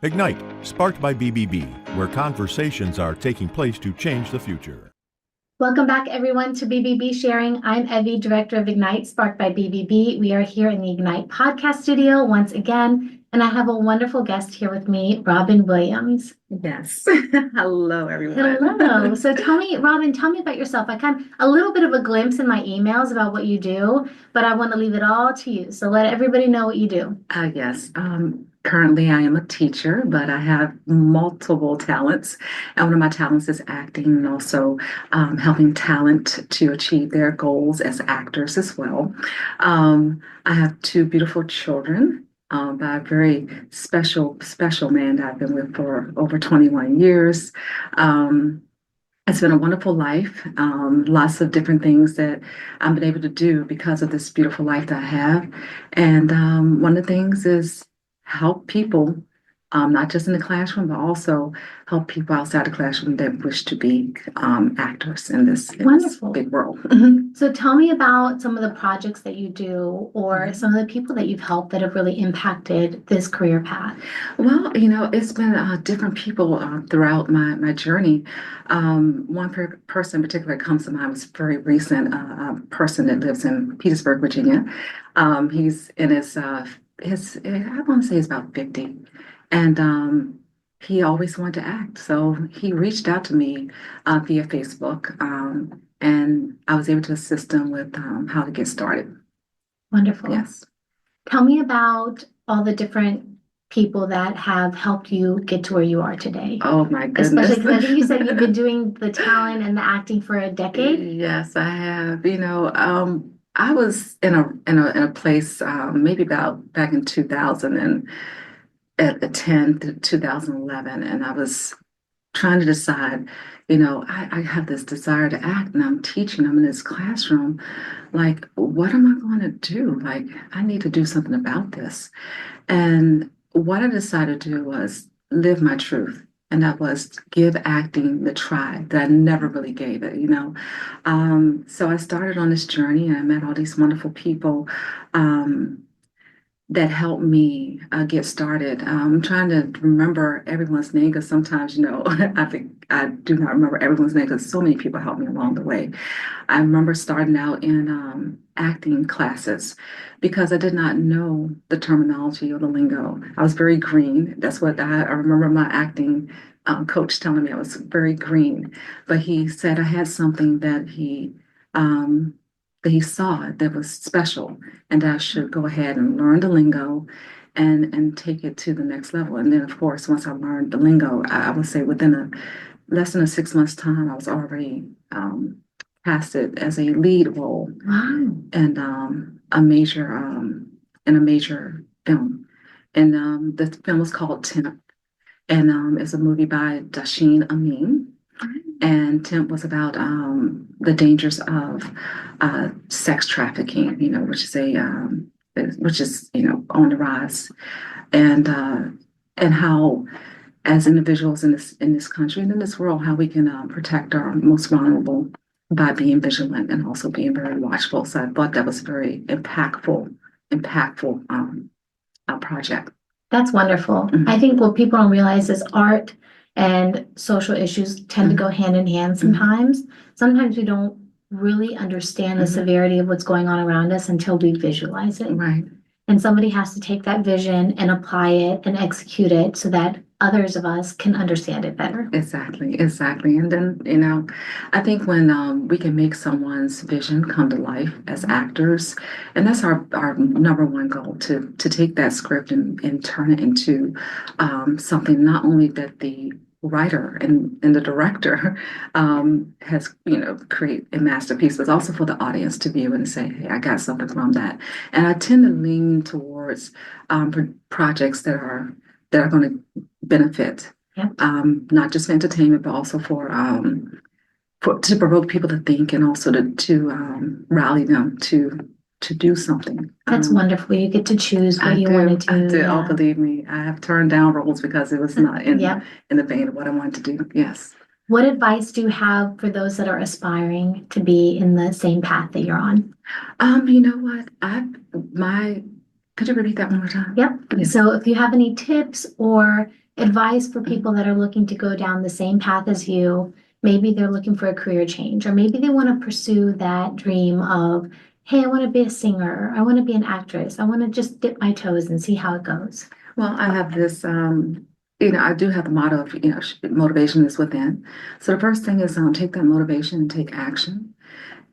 Ignite, sparked by BBB, where conversations are taking place to change the future. Welcome back, everyone, to BBB Sharing. I'm Evie, Director of Ignite, sparked by BBB. We are here in the Ignite podcast studio once again, and I have a wonderful guest here with me, Robin Williams. Yes. Hello, everyone. Hello. So Robin, tell me about yourself. I kind of a little bit of a glimpse in my emails about what you do, but I want to leave it all to you. So let everybody know what you do. Yes. Currently, I am a teacher, but I have multiple talents. And one of my talents is acting and also helping talent to achieve their goals as actors as well. I have two beautiful children by a very special man that I've been with for over 21 years. It's been a wonderful life. Lots of different things that I've been able to do because of this beautiful life that I have. And one of the things is help people, not just in the classroom, but also help people outside the classroom that wish to be actors in this big world. So tell me about some of the projects that you do or some of the people that you've helped that have really impacted this career path. Well, it's been different people throughout my journey. One person in particular that comes to mind was very recent, a person that lives in Petersburg, Virginia. He's in his I want to say he's about 50. And he always wanted to act. So he reached out to me via Facebook. And I was able to assist him with how to get started. Wonderful. Yes. Tell me about all the different people that have helped you get to where you are today. Oh my goodness. Especially because I think you said you've been doing the talent and the acting for a decade. Yes, I have. I was in a place maybe about back in 2000 and at the 10 to 2011, and I was trying to decide, I have this desire to act and I'm teaching, I'm in this classroom. Like, what am I going to do? Like, I need to do something about this. And what I decided to do was live my truth. And that was give acting the try that I never really gave it, So I started on this journey and I met all these wonderful people that helped me get started. I'm trying to remember everyone's name because sometimes, I think I do not remember everyone's name because so many people helped me along the way. I remember starting out in acting classes because I did not know the terminology or the lingo. I was very green. That's what I remember my acting coach telling me I was very green. But he said I had something that he saw that was special and that I should go ahead and learn the lingo and take it to the next level. And then, of course, once I learned the lingo, I would say within less than a 6 months time, I was already casted as a lead role. Wow. And in a major film. And the film was called Temp. And it's a movie by Dasheen Amin. And Temp was about the dangers of sex trafficking, which is on the rise, and how, as individuals in this country and in this world, how we can protect our most vulnerable by being vigilant and also being very watchful. So I thought that was a very impactful project. That's wonderful. I think what people don't realize is art and social issues tend to go hand in hand sometimes. Sometimes we don't really understand the severity of what's going on around us until we visualize it. Right. And somebody has to take that vision and apply it and execute it so that others of us can understand it better. Exactly. And then, I think when we can make someone's vision come to life as actors, and that's our number one goal, to take that script and turn it into something not only that the writer and the director has create a masterpiece, but also for the audience to be able to say, hey, I got something from that. And I tend to lean towards projects that are going to benefit, not just for entertainment, but also to provoke people to think and also to rally them to do something. That's wonderful. You get to choose what you want to do. I do. Oh, believe me, I have turned down roles because it was not in the vein of what I wanted to do. Yes. What advice do you have for those that are aspiring to be in the same path that you're on? You know what? Could you repeat that one more time? Yep. Yes. So if you have any tips or advice for people that are looking to go down the same path as you. Maybe they're looking for a career change, or maybe they want to pursue that dream of, hey, I want to be a singer, I want to be an actress, I want to just dip my toes and see how it goes. Well, I have this, I do have the motto of, motivation is within. So the first thing is take that motivation and take action.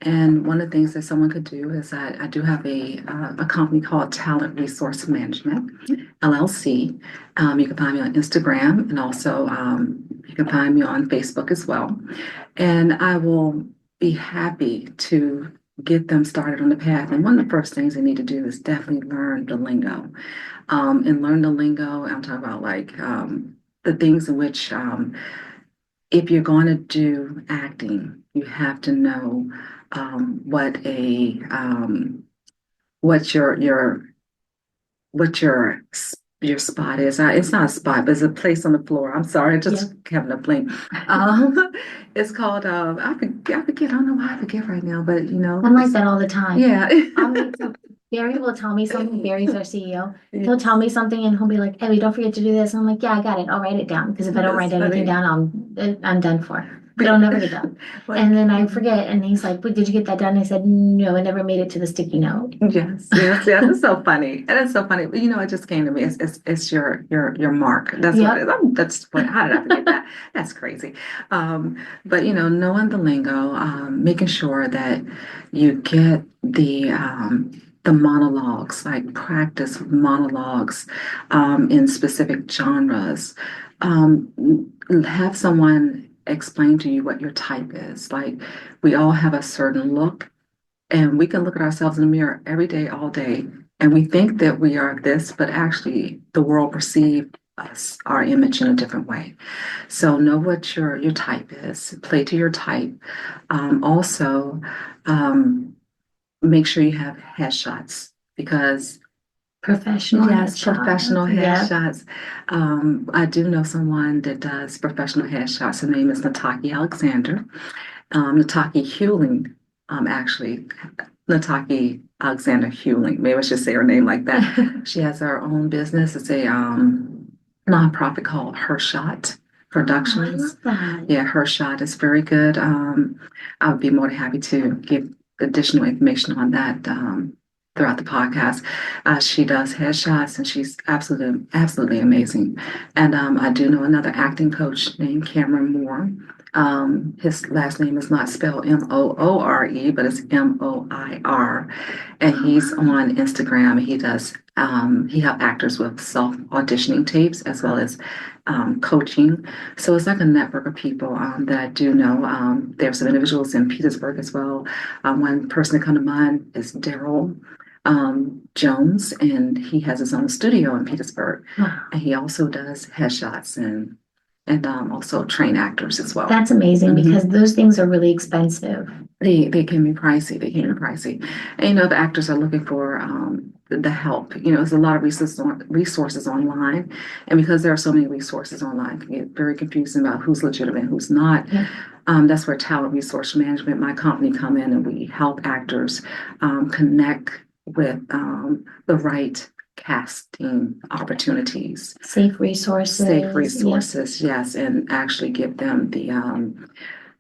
And one of the things that someone could do is I do have a company called Talent Resource Management, LLC. You can find me on Instagram, and also you can find me on Facebook as well. And I will be happy to get them started on the path. And one of the first things they need to do is definitely learn the lingo. And learn the lingo. I'm talking about like the things in which if you're going to do acting, you have to know what your spot is. It's not a spot, but it's a place on the floor. I'm sorry, I just having a blink. It's called I forget. I don't know why I forget right now, but I'm like that all the time. Yeah. Barry will tell me something. Barry's our CEO. He'll tell me something and he'll be like, "Hey, don't forget to do this." And I'm like, "Yeah, I got it. I'll write it down." Because if I don't write anything down, I'm done for. It'll never get done. And then I forget. And he's like, "Wait, did you get that done?" I said, "No, I never made it to the sticky note." Yes. It's so funny. And it's so funny. It just came to me. It's your mark. That's what it is. How did I forget that? That's crazy. But knowing the lingo, making sure that you get the monologues, like practice monologues in specific genres. Have someone explain to you what your type is. Like, we all have a certain look, and we can look at ourselves in the mirror every day, all day, and we think that we are this, but actually the world perceives us, our image, in a different way. So know what your type is. Play to your type. Also, make sure you have headshots, because professional headshots. I do know someone that does professional headshots. Her name is Nataki Alexander. Nataki Hewling, actually. Nataki Alexander Hewling. Maybe I should say her name like that. She has her own business. It's a nonprofit called Her Shot Productions. Oh, I love that. Yeah, Her Shot is very good. I would be more than happy to give additional information on that throughout the podcast. She does headshots, and she's absolutely amazing. And I do know another acting coach named Cameron Moore. His last name is not spelled Moore, but it's Moir. And he's on Instagram. He does he helps actors with self auditioning tapes, as well as coaching. So it's like a network of people that I do know. There's some individuals in Petersburg as well. One person that comes to mind is Daryl Jones, and he has his own studio in Petersburg. Wow. And he also does headshots and also train actors as well. That's amazing, because those things are really expensive. They can be pricey. And the actors are looking for the help. There's a lot of resources online, and because there are so many resources online, it can get very confusing about who's legitimate, who's not. Yeah. That's where Talent Resource Management, my company, come in, and we help actors connect with the right casting opportunities, safe resources, yes, and actually give them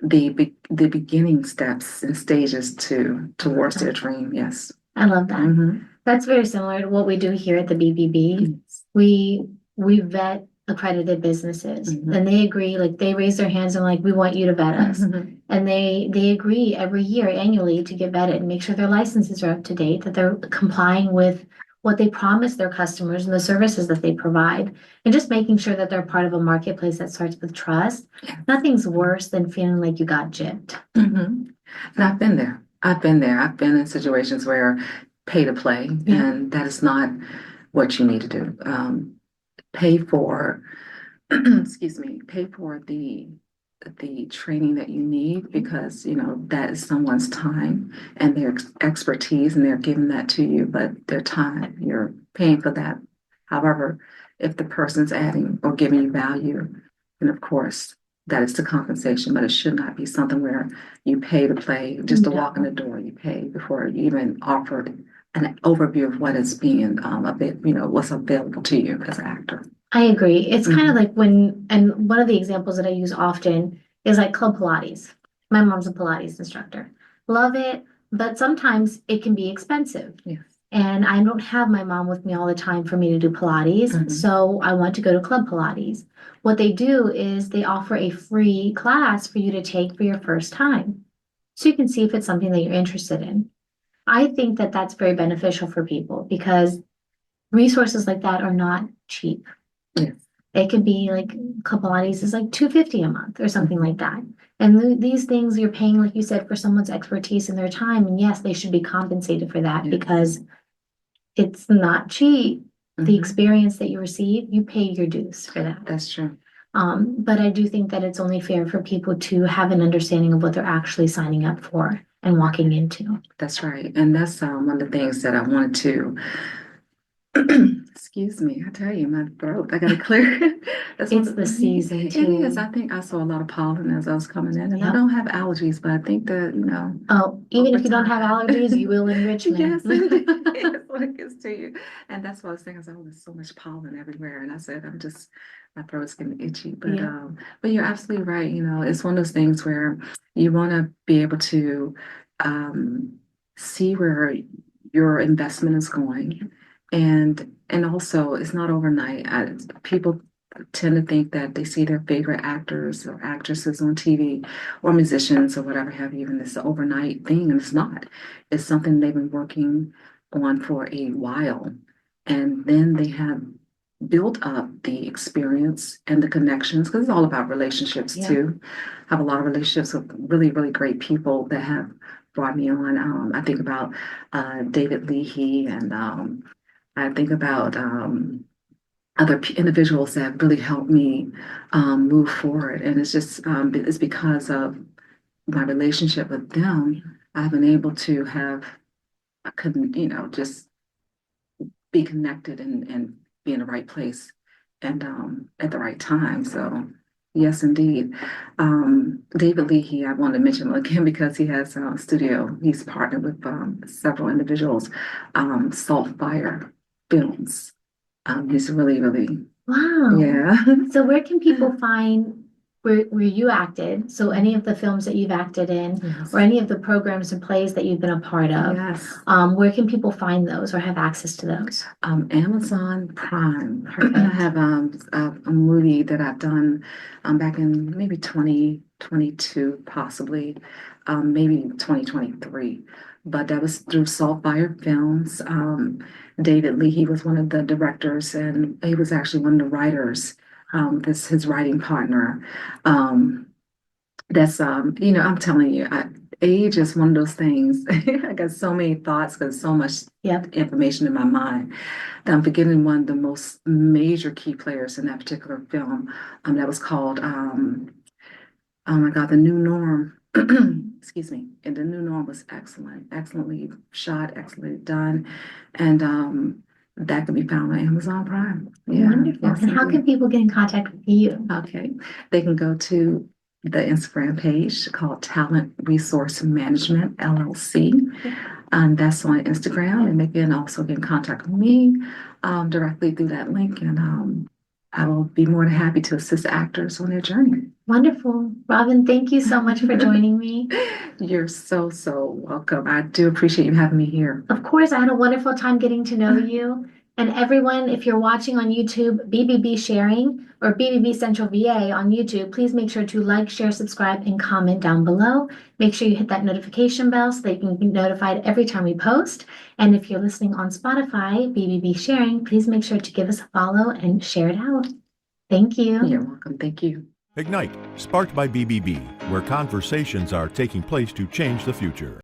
the beginning steps and stages towards their dream. Yes, I love that. That's very similar to what we do here at the BBB. We vet accredited businesses, and they agree. Like, they raise their hands and like, we want you to vet us, and they agree every year, annually, to get vetted and make sure their licenses are up to date, that they're complying with what they promise their customers and the services that they provide, and just making sure that they're part of a marketplace that starts with trust. Nothing's worse than feeling like you got gypped. And I've been there. I've been in situations where pay to play, and that is not what you need to do. Pay for, pay for the training that you need, because that is someone's time and their expertise, and they're giving that to you, but their time, you're paying for that. However, if the person's adding or giving you value, then of course that is the compensation, but it should not be something where you pay to play just to walk in the door. You pay before you even offer an overview of what is being what's available to you as an actor. I agree. It's kind of Mhm. like and one of the examples that I use often is like Club Pilates. My mom's a Pilates instructor. Love it, but sometimes it can be expensive. Yes. And I don't have my mom with me all the time for me to do Pilates, Mhm. so I want to go to Club Pilates. What they do is they offer a free class for you to take for your first time. So you can see if it's something that you're interested in. I think that that's very beneficial for people because resources like that are not cheap. Yes. It could be like Pilates is like $250 a month or something Mhm. like that. And these things you're paying, like you said, for someone's expertise and their time. And yes, they should be compensated for that Yes. because it's not cheap. The Mhm. experience that you receive, you pay your dues for that. That's true. But I do think that it's only fair for people to have an understanding of what they're actually signing up for and walking into. That's right. And that's one of the things that I wanted to excuse me, I tell you, my throat, I gotta clear. That's one It's of the the, season it is. too. I think I saw a lot of pollen as I was coming in, and I Yep. don't have allergies, but I think that, Oh, even over if you don't have time. allergies, you will in Richmond. Yes, indeed. That's what it gets to you. And that's what I was thinking. I was like, oh, there's so much pollen everywhere. And I said, my throat's getting itchy. Yeah. But you're absolutely right. It's one of those things where you want to be able to um, see where your investment is going. And also it's not overnight. People tend to think that they see their favorite actors or actresses on TV or musicians or whatever have you, and it's an overnight thing, and it's not. It's something they've been working on for a while. And then they have built up the experience and the connections, because it's all about relationships Yeah. too. I have a lot of relationships with really, really great people that have brought me on. I think about David Leahy, and I think about other individuals that have really helped me move forward. And it's just, it's because of my relationship with them, I've been able to have, just be connected and be in the right place and at the right time. So, yes, indeed. David Leahy, I want to mention him again because he has a studio. He's partnered with several individuals, Salt Fire Films. He's really, really, Wow. yeah. So where can people find where you acted? So any of the films that you've acted in Yes. or any of the programs and plays that you've been a part of, Yes. where can people find those or have access to those? Amazon Prime. Perfect. I have a movie that I've done back in maybe 2022, possibly, maybe 2023. But that was through Saltfire Films. David Lee, he was one of the directors, and he was actually one of the writers. This his writing partner. Um, I'm telling you, age is one of those things. I got so many thoughts because so much Yep. information in my mind that I'm forgetting one of the most major key players in that particular film. That was called, oh my God, The New Norm. Excuse me. And The New Norm was excellent, excellently shot, excellently done. And that can be found on Amazon Prime. Yeah. Wonderful. Yes, And how indeed. can people get in contact with you? Okay. They can go to the Instagram page called Talent Resource Management LLC. And that's on Instagram. And they can also get in contact with me directly through that link. And I will be more than happy to assist actors on their journey. Wonderful. Robin, thank you so much for joining me. You're so, so welcome. I do appreciate you having me here. Of course, I had a wonderful time getting to know you. And everyone, if you're watching on YouTube, BBB Sharing or BBB Central VA on YouTube, please make sure to like, share, subscribe, and comment down below. Make sure you hit that notification bell so that you can be notified every time we post. And if you're listening on Spotify, BBB Sharing, please make sure to give us a follow and share it out. Thank you. You're welcome. Thank you. Ignite, sparked by BBB, where conversations are taking place to change the future.